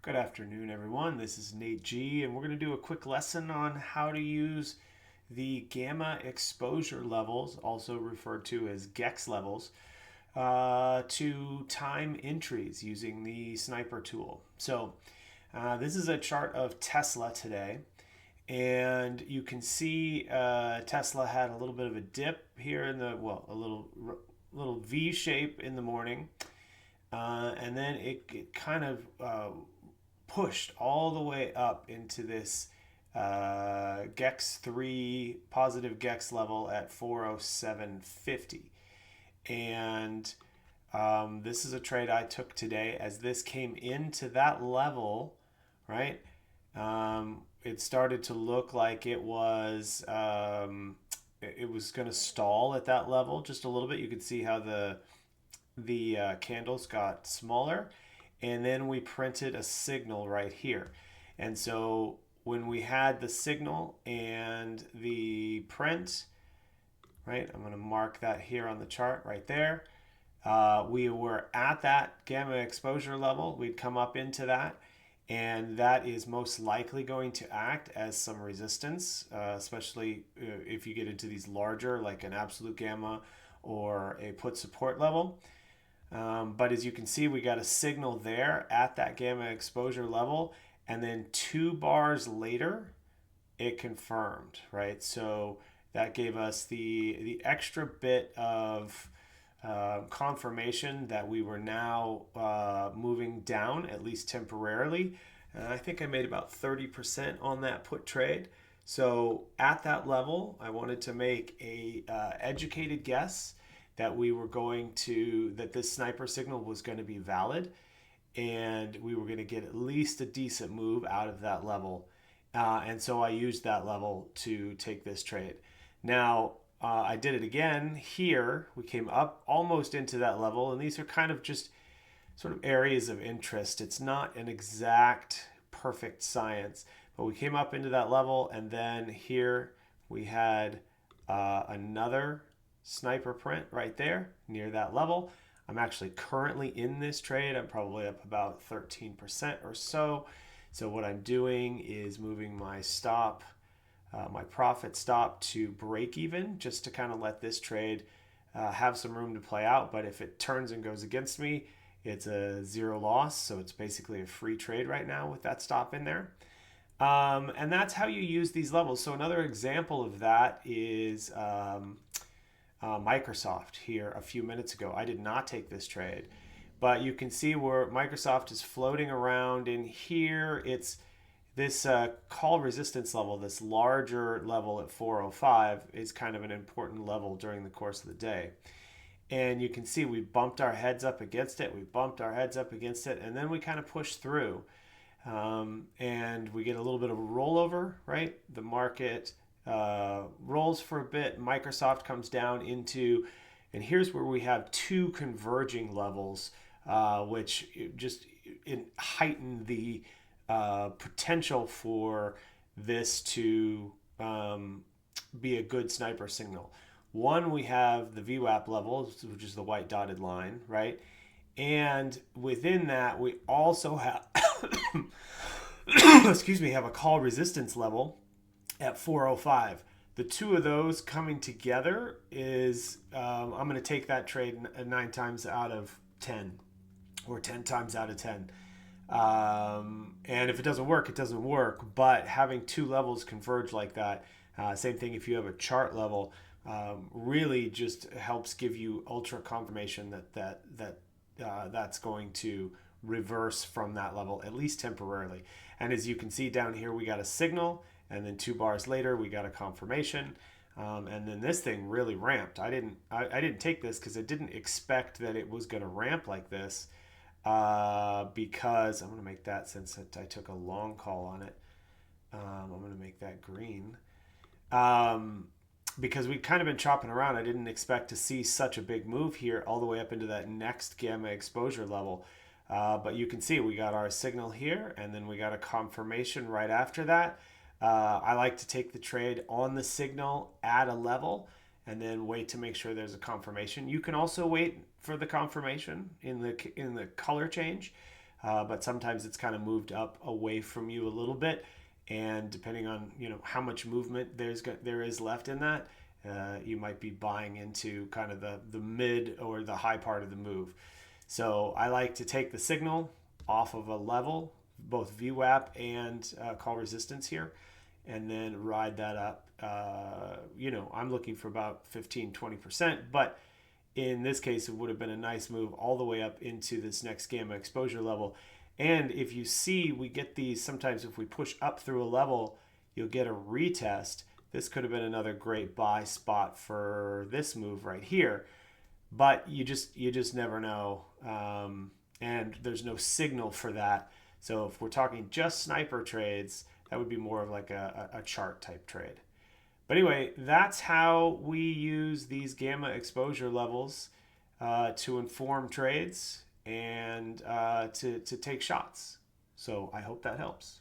Good afternoon, everyone. This is Nate G, and we're going to do a quick lesson on how to use the gamma exposure levels, also referred to as GEX levels, to time entries using the sniper tool. So this is a chart of Tesla today, and you can see Tesla had a little bit of a dip here in the, well, a little V shape in the morning, and then it kind of pushed all the way up into this GEX 3 positive GEX level at 407.50. And this is a trade I took today as this came into that level, right? It started to look like it was going to stall at that level just a little bit. You could see how the candles got smaller, and then we printed a signal right here. And so when we had the signal and the print, right, I'm going to mark that here on the chart right there. We were at that gamma exposure level. We'd come up into that, and that is most likely going to act as some resistance, especially if you get into these larger, like an absolute gamma or a put support level. But as you can see, we got a signal there at that gamma exposure level, and then 2 bars later, it confirmed, right? So that gave us the extra bit of confirmation that we were now moving down, at least temporarily. I think I made about 30% on that put trade. So at that level, I wanted to make a educated guess that that this sniper signal was going to be valid, and we were going to get at least a decent move out of that level. And so I used that level to take this trade. Now, I did it again here. We came up almost into that level, and these are kind of just sort of areas of interest. It's not an exact perfect science, but we came up into that level, and then here we had another sniper print right there near that level. I'm actually currently in this trade. I'm probably up about 13% or so. So what I'm doing is moving my stop, my profit stop to break even, just to kind of let this trade have some room to play out. But if it turns and goes against me, it's a 0 loss. So it's basically a free trade right now with that stop in there. And that's how you use these levels. So another example of that is Microsoft here a few minutes ago. I did not take this trade, but you can see where Microsoft is floating around in here. It's this call resistance level, this larger level at 405 is kind of an important level during the course of the day. And you can see we bumped our heads up against it. We bumped our heads up against it, and then we kind of pushed through. And we get a little bit of a rollover, right? The market rolls for a bit. Microsoft comes down into, and here's where we have 2 converging levels, which just heighten the potential for this to be a good sniper signal. One, we have the VWAP level, which is the white dotted line, right? And within that, we also have, excuse me, have a call resistance level at 405. The 2 of those coming together is, I'm going to take that trade 9 times out of 10, or 10 times out of 10. And if it doesn't work, it doesn't work. But having 2 levels converge like that, same thing if you have a chart level, really just helps give you ultra confirmation that's going to reverse from that level, at least temporarily. And as you can see down here, we got a signal, and then 2 bars later, we got a confirmation. And then this thing really ramped. I didn't take this because I didn't expect that it was going to ramp like this, because I'm going to make that, since I took a long call on it, I'm going to make that green. Because we've kind of been chopping around. I didn't expect to see such a big move here all the way up into that next gamma exposure level. But you can see we got our signal here, and then we got a confirmation right after that. I like to take the trade on the signal at a level and then wait to make sure there's a confirmation. You can also wait for the confirmation in the color change. but sometimes it's kind of moved up away from you a little bit, and depending on how much movement there is left in that, you might be buying into kind of the mid or the high part of the move. So I like to take the signal off of a level, both VWAP and call resistance here, and then ride that up. I'm looking for about 15-20%, but in this case, it would have been a nice move all the way up into this next gamma exposure level. And if you see, we get these sometimes if we push up through a level, you'll get a retest. This could have been another great buy spot for this move right here, but you just never know, and there's no signal for that. So if we're talking just sniper trades, that would be more of like a chart type trade. But anyway, that's how we use these gamma exposure levels to inform trades and to take shots. So I hope that helps.